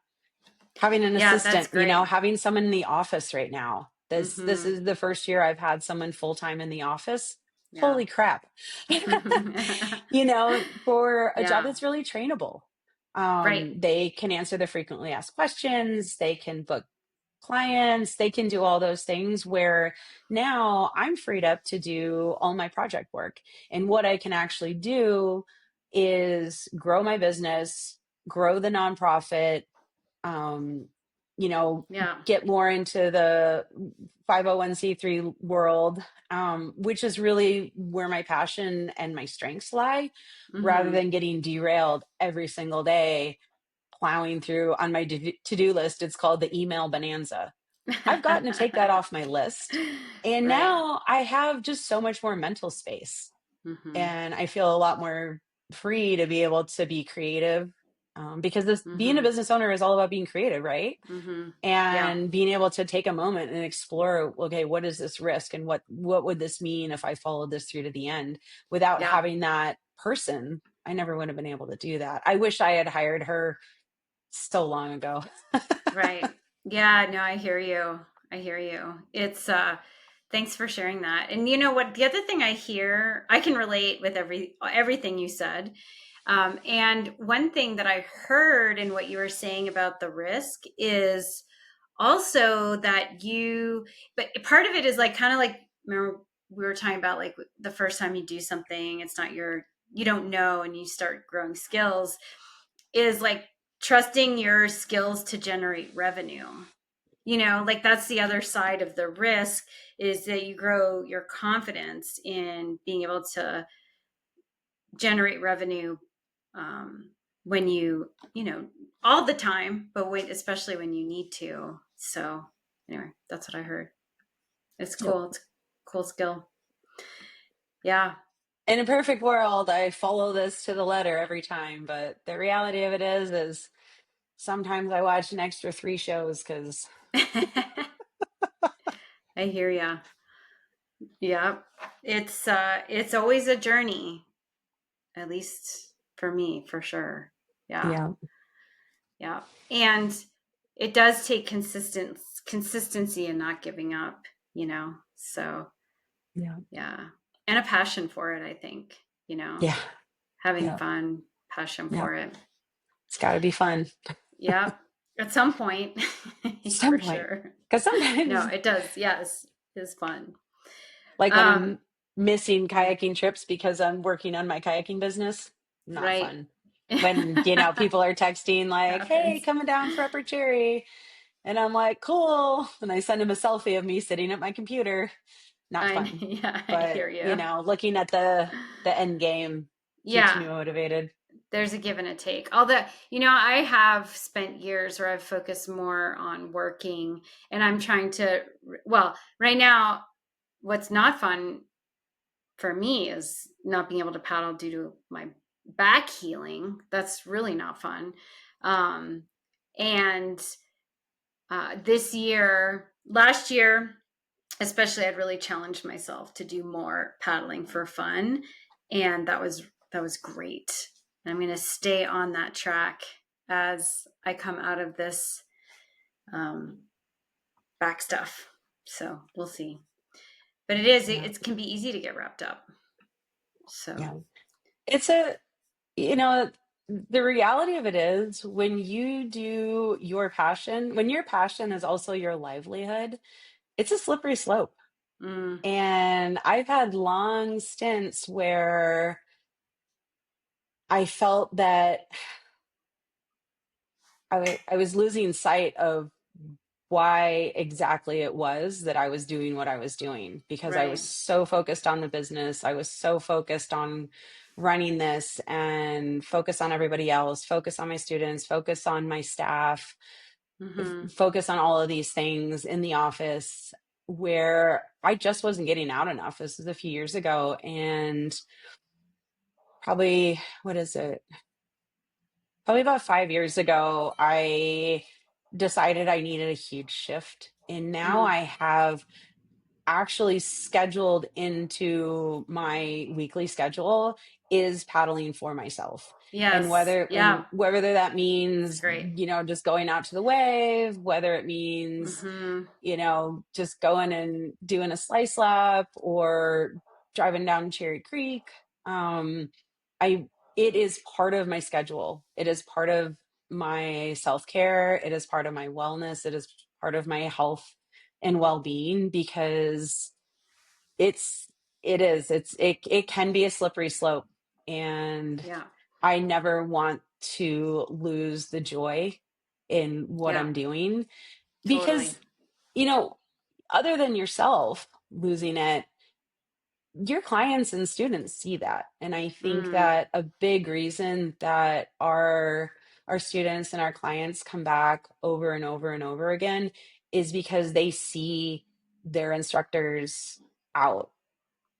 having an Yeah, that's assistant, great. having someone in the office right now. This Mm-hmm. is the first year I've had someone full time in the office. Yeah. Holy crap. For a job Yeah. that's really trainable. Right. They can answer the frequently asked questions. They can book clients. They can do all those things where now I'm freed up to do all my project work. And what I can actually do is grow my business, grow the nonprofit, um, Yeah. get more into the 501(c)(3) world, which is really where my passion and my strengths lie, rather Mm-hmm. than getting derailed every single day plowing through on my to-do list. It's called the email bonanza. I've gotten to take that off my list. And Right. now I have just so much more mental space. Mm-hmm. And I feel a lot more free to be able to be creative, because being a Mm-hmm. business owner is all about being creative, right? Mm-hmm. Yeah. And being able to take a moment and explore, okay, what is this risk, and what would this mean if I followed this through to the end? Without Yeah. having that person, I never would have been able to do that. I wish I had hired her so long ago. Right. Yeah, no, I hear you. I hear you. It's thanks for sharing that. And you know what, the other thing I hear, I can relate with everything you said. And one thing that I heard in what you were saying about the risk is also that but part of it is like kind of like, remember we were talking about like the first time you do something, it's not you don't know, and you start growing skills, is like trusting your skills to generate revenue. Like that's the other side of the risk, is that you grow your confidence in being able to generate revenue, when all the time, but especially when you need to. So anyway, that's what I heard. It's Yep. cool. It's a cool skill. Yeah. In a perfect world, I follow this to the letter every time, but the reality of it is sometimes I watch an extra 3 shows because I hear ya. Yeah. It's always a journey, at least for me, for sure. Yeah. yeah, Yeah. And it does take consistency and not giving up. So yeah, yeah. And a passion for it, I think, yeah, having yeah, fun, passion yeah. for it. It's got to be fun Yeah. At some point, at for some point, sure. because No, sometimes, it does. Yes. It's fun. like when Um, I'm missing mm, kayaking trips because I'm working on my kayaking business, not right. fun. When people are texting like, "Hey, Happens. coming down for Upper Cherry," and I'm like, "Cool," and I send them a selfie of me sitting at my computer. Not fun. Yeah, I But, hear you. looking at the end game keeps Yeah. me motivated. There's a give and a take. Although, I have spent years where I've focused more on working, and I'm trying to, well, right now, what's not fun for me is not being able to paddle due to my back healing. That's really not fun. Um, and last year, especially, I'd really challenged myself to do more paddling for fun. And that was great. And I'm going to stay on that track as I come out of this, um, back stuff. So we'll see. But Yeah. it can be easy to get wrapped up. So, Yeah. It's you know, the reality of it is when you do when your passion is also your livelihood, it's a slippery slope. mm, And I've had long stints where I felt that I was losing sight of why exactly it was that I was doing what I was doing, because I was right. so focused on the business. I was so focused on running this and focus on everybody else, focus on my students, focus on my staff, Mm-hmm. focus on all of these things in the office, where I just wasn't getting out enough. This was a few years ago, and probably, what is it? Probably about 5 years ago, I decided I needed a huge shift. And now Mm. I have actually scheduled into my weekly schedule is paddling for myself. And Yes. Yeah. whether that It's means, great. just going out to the wave, whether it means, Mm-hmm. just going and doing a slice lap or driving down Cherry Creek. I it is part of my schedule. It is part of my self-care. It is part of my wellness. It is part of my health and well-being, because it's it can be a slippery slope, and Yeah. I never want to lose the joy in what Yeah. I'm doing, Totally. because other than yourself losing it, your clients and students see that. And I think Mm. that a big reason that our students and our clients come back over and over and over again is because they see their instructors out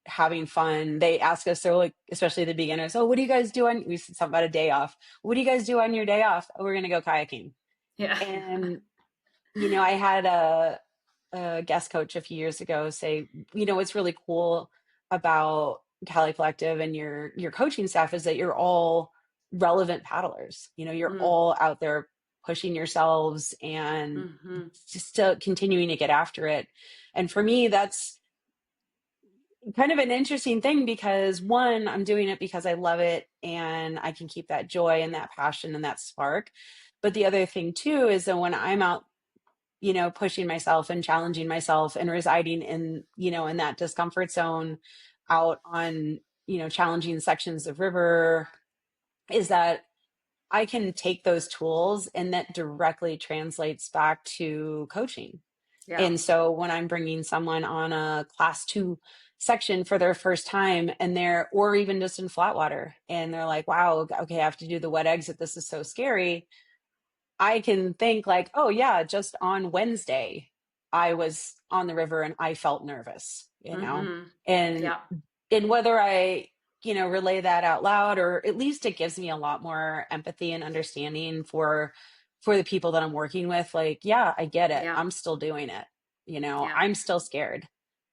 having fun. They ask us, so like, especially the beginners, oh, what do you guys do on, we said something about a day off. What do you guys do on your day off? Oh, we're going to go kayaking. Yeah. And, I had a guest coach a few years ago say, what's really cool about Cali Collective and your coaching staff is that you're all relevant paddlers. You're Mm. all out there pushing yourselves and Mm-hmm. just continuing to get after it. And for me, that's kind of an interesting thing, because one, I'm doing it because I love it and I can keep that joy and that passion and that spark. But the other thing too is that when I'm out, pushing myself and challenging myself and residing in, in that discomfort zone out on, challenging sections of river, is that I can take those tools and that directly translates back to coaching. Yeah. And so when I'm bringing someone on a class 2 section for their first time, and or even just in flat water, and they're like, wow, okay, I have to do the wet exit. This is so scary. I can think like, oh yeah, just on Wednesday, I was on the river and I felt nervous, Mm-hmm. and, Yeah. whether I, relay that out loud, or at least it gives me a lot more empathy and understanding for the people that I'm working with. Like, yeah, I get it. Yeah. I'm still doing it. Yeah. I'm still scared,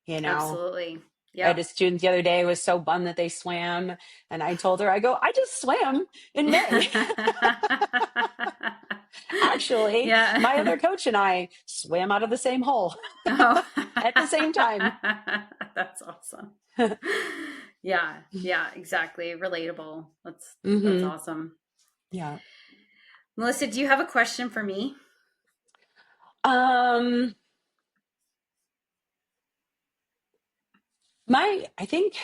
you know, Absolutely. I had a Yep. student the other day who was so bummed that they swam. And I told her, I go, I just swam in May. Actually, my Yeah. other coach and I swam out of the same hole Oh. at the same time. That's awesome. Yeah. Yeah, exactly. Relatable. That's Hmm. awesome. Yeah. Melissa, do you have a question for me? Um, I think,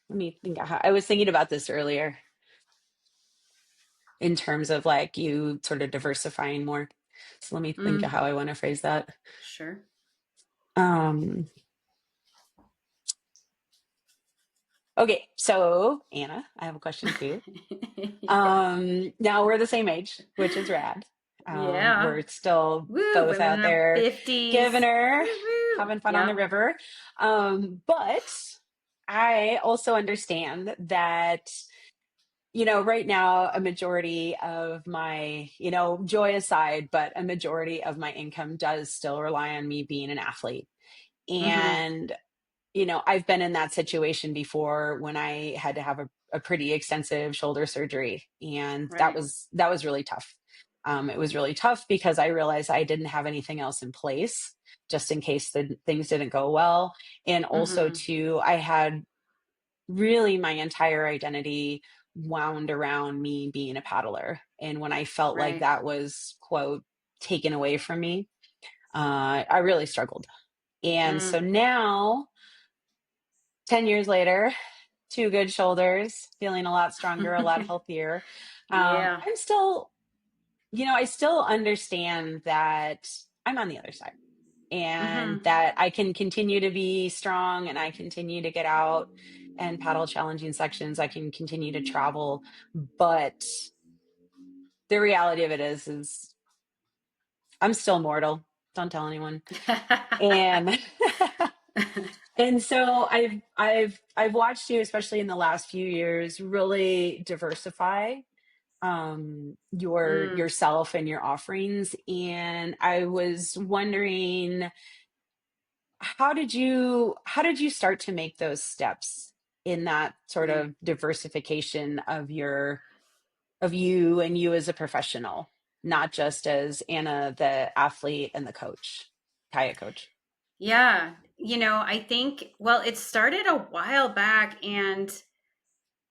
let me think. I was thinking about this earlier in terms of like you sort of diversifying more. So let me think of Mm, how I want to phrase that. sure. Um, okay. So Anna, I have a question for you. Yeah. Now we're the same age, which is rad. Yeah. We're still Woo, both women in out our there 50s. giving her, Woo woo. having fun on the Yep. river. But I also understand that, right now, a majority of my, joy aside, but a majority of my income does still rely on me being an athlete. Mm-hmm. And I've been in that situation before when I had to have a pretty extensive shoulder surgery, and that Right. was really tough. It was really tough because I realized I didn't have anything else in place just in case the things didn't go well. And also, Mm-hmm. too, I had really my entire identity wound around me being a paddler. And when I felt like Right. that was, quote, taken away from me, I really struggled. And so Mm. now, 10 years later, 2 good shoulders, feeling a lot stronger, a lot healthier. Yeah. I'm still, I still understand that I'm on the other side, and Mm-hmm. that I can continue to be strong, and I continue to get out and paddle challenging sections. I can continue to travel, but the reality of it is I'm still mortal. Don't tell anyone. And and so I've watched you, especially in the last few years, really diversify Mm. yourself and your offerings. And I was wondering, how did you start to make those steps in that sort Yeah. of diversification of you and you as a professional, not just as Anna the athlete and the coach, kayak coach. Yeah. I think, well, it started a while back, and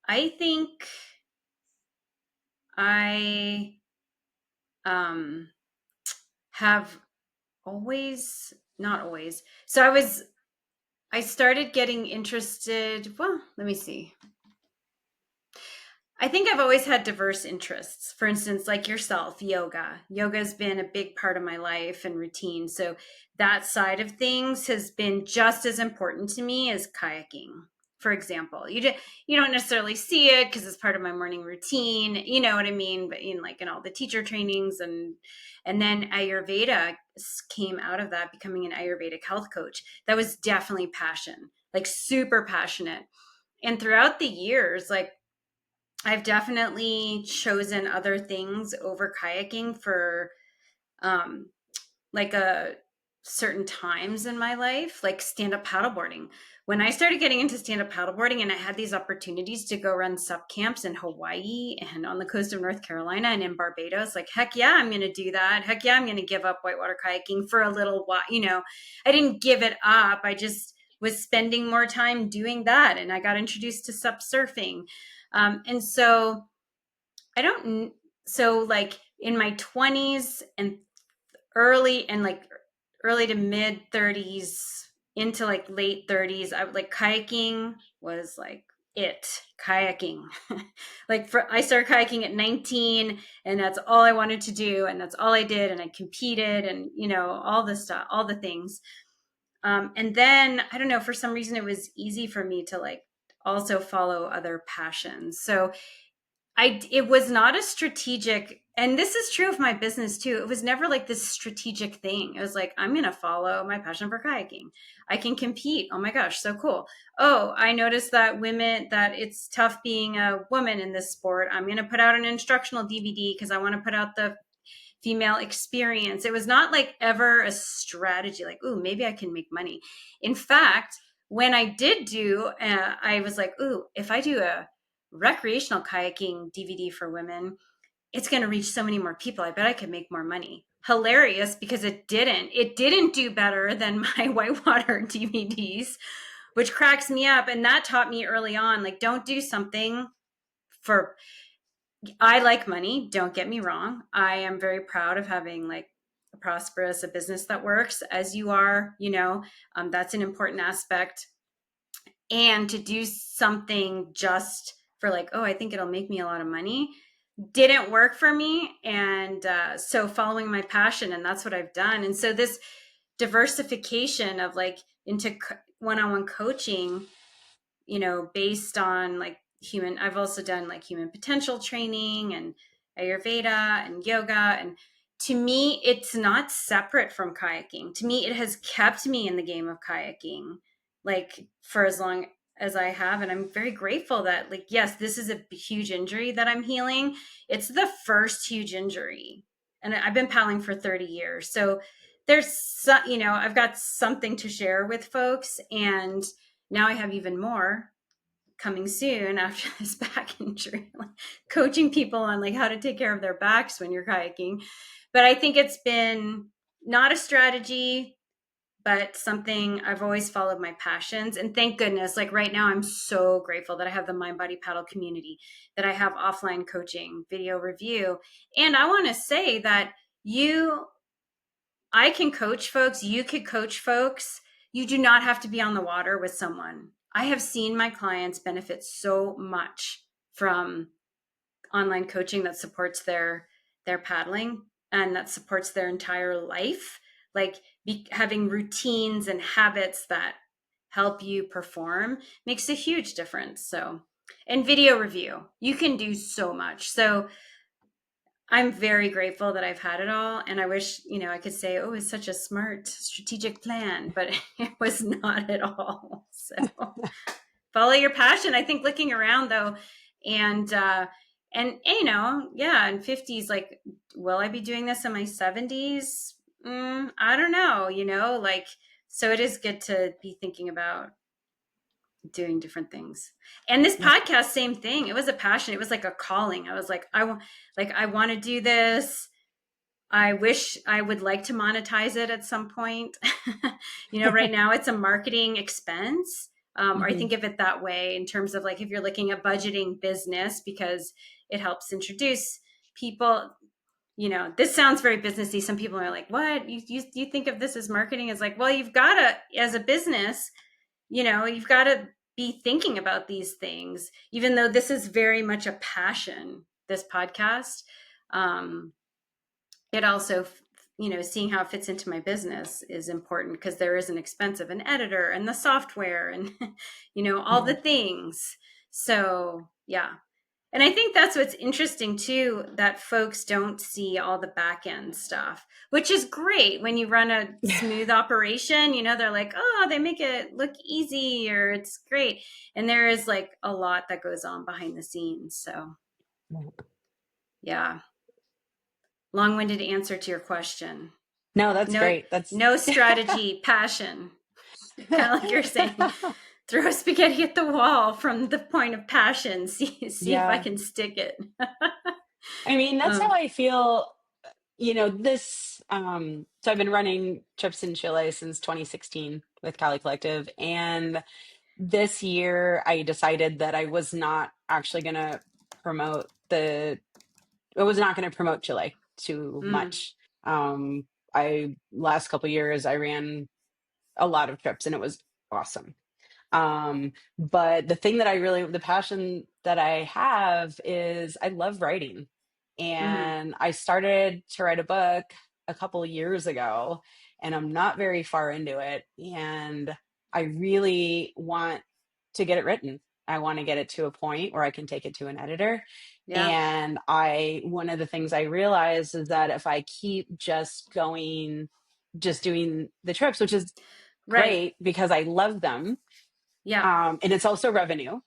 I think I have always, not always. So I started getting interested. Well, let me see. I think I've always had diverse interests. For instance, like yourself, yoga. Yoga has been a big part of my life and routine. So that side of things has been just as important to me as kayaking. For example, you don't necessarily see it because it's part of my morning routine. You know what I mean? But in all the teacher trainings and then Ayurveda came out of that, becoming an Ayurvedic health coach. That was definitely passion, like super passionate. And throughout the years, like I've definitely chosen other things over kayaking for um like a certain times in my life, like stand-up paddleboarding. When I started getting into stand-up paddleboarding and I had these opportunities to go run sup camps in Hawaii and on the coast of North Carolina and in Barbados, like heck yeah, I'm going to do that. Heck yeah, I'm going to give up whitewater kayaking for a little while. I didn't give it up. I just was spending more time doing that, and I got introduced to sup surfing. And so I don't, so like in my 20s and early to mid 30s into like late 30s, I like kayaking was like kayaking. I started kayaking at 19, and that's all I wanted to do, and that's all I did, and I competed, and all the stuff, all the things. And then I don't know, for some reason it was easy for me to like also follow other passions. So it was not a strategic, and this is true of my business too. It was never like this strategic thing. It was like, I'm going to follow my passion for kayaking. I can compete. Oh my gosh, so cool. Oh, I noticed that it's tough being a woman in this sport. I'm going to put out an instructional DVD because I want to put out the female experience. It was not like ever a strategy like, ooh, maybe I can make money. In fact, when I did I was like, ooh, if I do a recreational kayaking DVD for women, it's going to reach so many more people. I bet I could make more money. Hilarious, because it didn't do better than my whitewater DVDs, which cracks me up. And that taught me early on, like, don't do something for, I like money. Don't get me wrong. I am very proud of having like a business that works, as you are, that's an important aspect. And to do something just for like, oh, I think it'll make me a lot of money didn't work for me. And so following my passion, and that's what I've done. And so this diversification of like into one-on-one coaching, based on like I've also done like human potential training and Ayurveda and yoga. And to me, it's not separate from kayaking. To me, it has kept me in the game of kayaking, like for as long as I have. And I'm very grateful that, like, yes, this is a huge injury that I'm healing. It's the first huge injury. And I've been paddling for 30 years. So I've got something to share with folks. And now I have even more coming soon after this back injury, like coaching people on like how to take care of their backs when you're kayaking. But I think it's been not a strategy, but something I've always followed my passions. And thank goodness, like right now, I'm so grateful that I have the Mind Body Paddle community, that I have offline coaching, video review. And I want to say that I can coach folks, you could coach folks. You do not have to be on the water with someone. I have seen my clients benefit so much from online coaching that supports their paddling and that supports their entire life, like having routines and habits that help you perform makes a huge difference. So, and video review, you can do so much. So I'm very grateful that I've had it all. And I wish, I could say, oh, it's such a smart strategic plan, but it was not at all. So follow your passion. I think looking around though, and yeah, in 50s, like, will I be doing this in my 70s? I don't know, like, so it is good to be thinking about doing different things. And this podcast, same thing. It was a passion. It was like a calling. I was like, I want to do this. I wish I would like to monetize it at some point. Right now it's a marketing expense. Or I think of it that way in terms of like, if you're looking at budgeting business, because it helps introduce people, this sounds very businessy. Some people are like, what? You think of this as marketing? It's like, well, you've got to, as a business, you've got to be thinking about these things, even though this is very much a passion, this podcast. It also, seeing how it fits into my business is important, because there is an expense of an editor and the software and, all the things. So, yeah. And I think that's what's interesting too, that folks don't see all the back end stuff, which is great when you run a smooth operation. They're like, oh, they make it look easy, or it's great. And there is like a lot that goes on behind the scenes. So, yeah. Long-winded answer to your question. No, that's great. That's no strategy, passion. Kind of like you're saying, throw spaghetti at the wall from the point of passion. See if I can stick it. I mean, that's how I feel, this, so I've been running trips in Chile since 2016 with Cali Collective. And this year I decided that I was not actually going to promote I was not going to promote Chile too much. Last couple years, I ran a lot of trips and it was awesome. But the passion that I have is I love writing. And I started to write a book a couple years ago, and I'm not very far into it. And I really want to get it written. I want to get it to a point where I can take it to an editor. Yeah. And one of the things I realized is that if I keep just doing the trips, which is great because I love them. Yeah. And it's also revenue,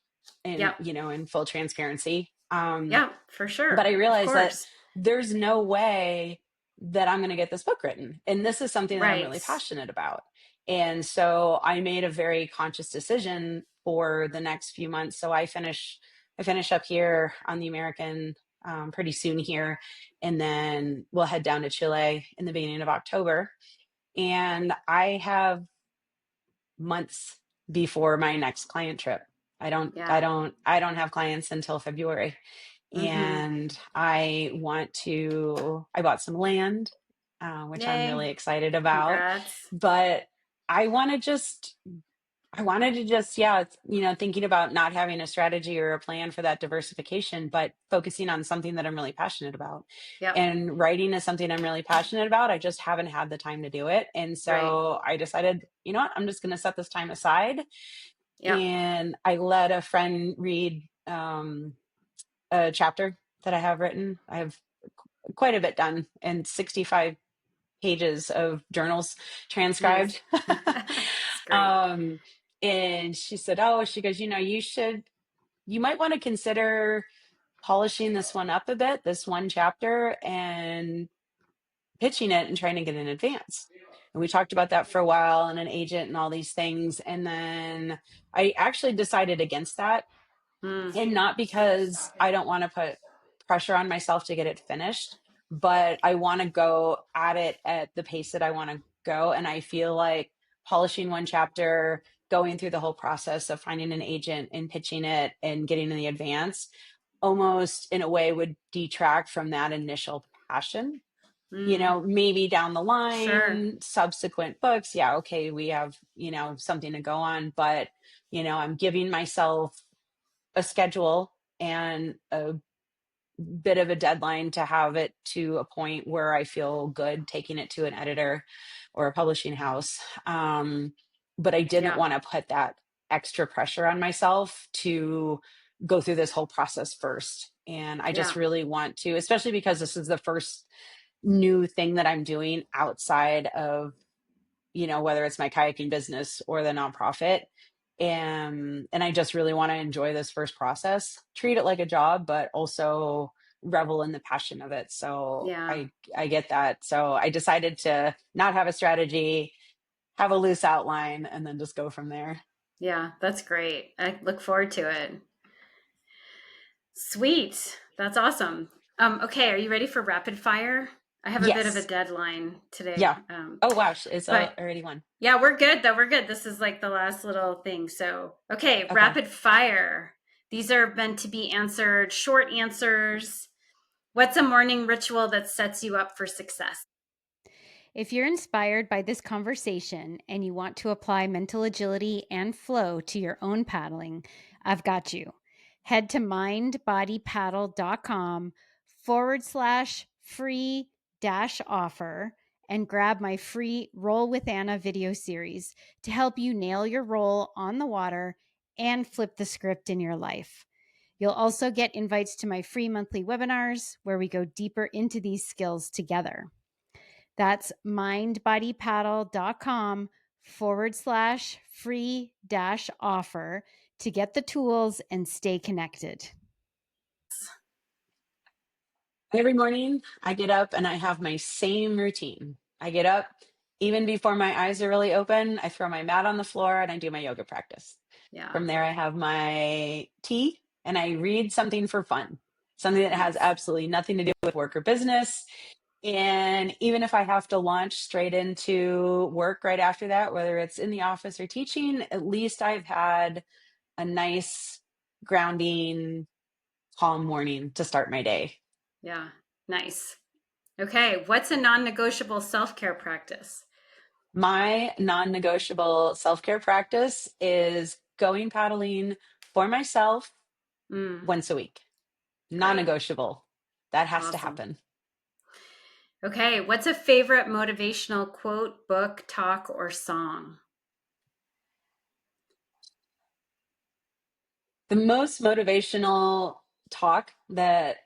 and, yeah. In full transparency. Yeah, for sure. But I realized that there's no way that I'm going to get this book written. And this is something that I'm really passionate about. And so I made a very conscious decision for the next few months. So I finish up here on the American pretty soon here. And then we'll head down to Chile in the beginning of October. And I have months before my next client trip. I don't have clients until February. And I bought some land, which I'm really excited about. Congrats. But I wanted to just, thinking about not having a strategy or a plan for that diversification, but focusing on something that I'm really passionate about. Yep. And writing is something I'm really passionate about. I just haven't had the time to do it. And so I decided, I'm just going to set this time aside. Yep. And I let a friend read a chapter that I have written. I have quite a bit done, and 65 pages of journals transcribed. And she said, she goes, you might want to consider polishing this one up a bit, this one chapter, and pitching it and trying to get an advance. And we talked about that for a while, and an agent and all these things. And then I actually decided against that. And not because I don't want to put pressure on myself to get it finished, but I want to go at it at the pace that I want to go. And I feel like polishing one chapter, going through the whole process of finding an agent and pitching it and getting in the advance, almost in a way would detract from that initial passion. Maybe down the line, subsequent books. Yeah. Okay. We have, something to go on, but, I'm giving myself a schedule and a bit of a deadline to have it to a point where I feel good taking it to an editor or a publishing house. But I didn't want to put that extra pressure on myself to go through this whole process first. And I just really want to, especially because this is the first new thing that I'm doing outside of, whether it's my kayaking business or the nonprofit. And I just really want to enjoy this first process, treat it like a job, but also revel in the passion of it. So I get that. So I decided to not have a strategy, have a loose outline, and then just go from there. Yeah, that's great. I look forward to it. Sweet. That's awesome. Okay. Are you ready for rapid fire? I have a bit of a deadline today. Yeah. Oh, wow. It's already one. Yeah, we're good though. We're good. This is like the last little thing. So, okay. Rapid fire. These are meant to be answered, short answers. What's a morning ritual that sets you up for success? If you're inspired by this conversation and you want to apply mental agility and flow to your own paddling, I've got you. Head to mindbodypaddle.com/free offer and grab my free Roll with Anna video series to help you nail your roll on the water and flip the script in your life. You'll also get invites to my free monthly webinars where we go deeper into these skills together. That's mindbodypaddle.com/free offer to get the tools and stay connected. Every morning I get up and I have my same routine. I get up even before my eyes are really open. I throw my mat on the floor and I do my yoga practice. Yeah, From there, I have my tea and I read something for fun, something that has nice. absolutely nothing to do with work or business. And even if I have to launch straight into work right after that, whether it's in the office or teaching, at least I've had a nice, grounding, calm morning to start my day. Yeah, nice. Okay, what's a non-negotiable self-care practice? My non negotiable self care practice is going paddling for myself Mm, once a week. Non great. negotiable. That has to Awesome. happen. Okay, what's a favorite motivational quote, book, talk, or song? The most motivational talk that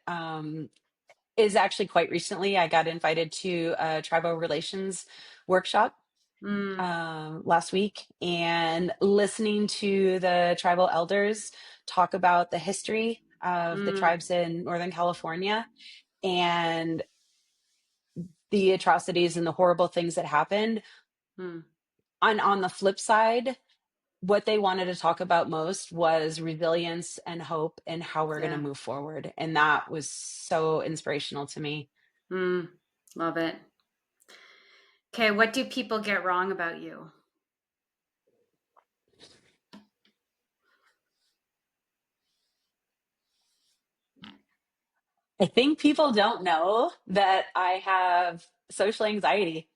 is actually quite recently, I got invited to a tribal relations workshop Mm, last week, and listening to the tribal elders talk about the history of the mm, tribes in Northern California and the atrocities and the horrible things that happened. mm, And on the flip side, what they wanted to talk about most was resilience and hope and how we're going to yeah. move forward. And that was so inspirational to me. Mm, love it. Okay, what do people get wrong about you? I think people don't know that I have social anxiety.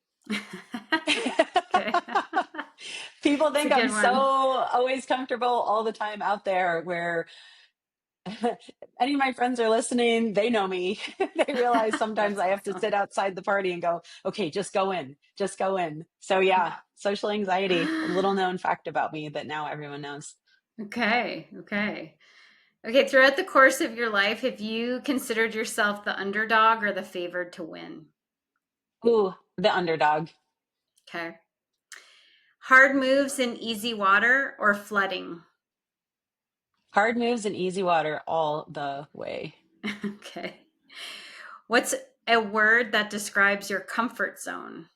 Okay. People It's a think I'm good so one. always comfortable all the time out there, where any of my friends are listening, they know me. They realize sometimes That's I have to awesome. sit outside the party and go, okay, just go in, just go in. So yeah, social anxiety, a little known fact about me that now everyone knows. Okay, okay. Okay, throughout the course of your life, have you considered yourself the underdog or the favored to win? Ooh, the underdog. Okay. Hard moves in easy water or flooding? Hard moves and easy water all the way. Okay. What's a word that describes your comfort zone?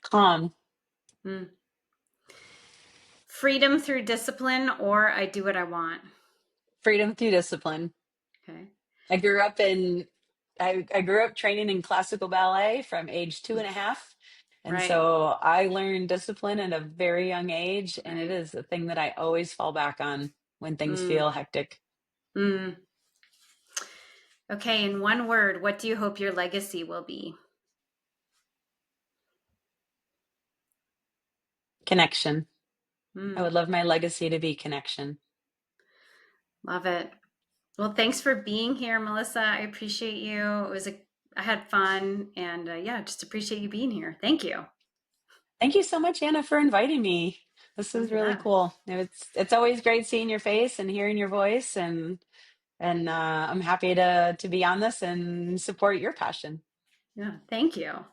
Calm. Hmm. Freedom through discipline or I do what I want? Freedom through discipline. Okay. I grew up in I grew up training in classical ballet from age 2.5. And Right, so I learned discipline at a very young age, and it right. is the thing that I always fall back on when things Mm, feel hectic. mm. Okay, in one word, what do you hope your legacy will be? Connection. I Mm, would love my legacy to be connection. love it. Well, thanks for being here, Melissa. I appreciate you. I had fun and yeah, just appreciate you being here. Thank you. Thank you so much, Anna, for inviting me. This Oh, is really yeah. cool. It's always great seeing your face and hearing your voice, and I'm happy to be on this and support your passion. Yeah. Thank you.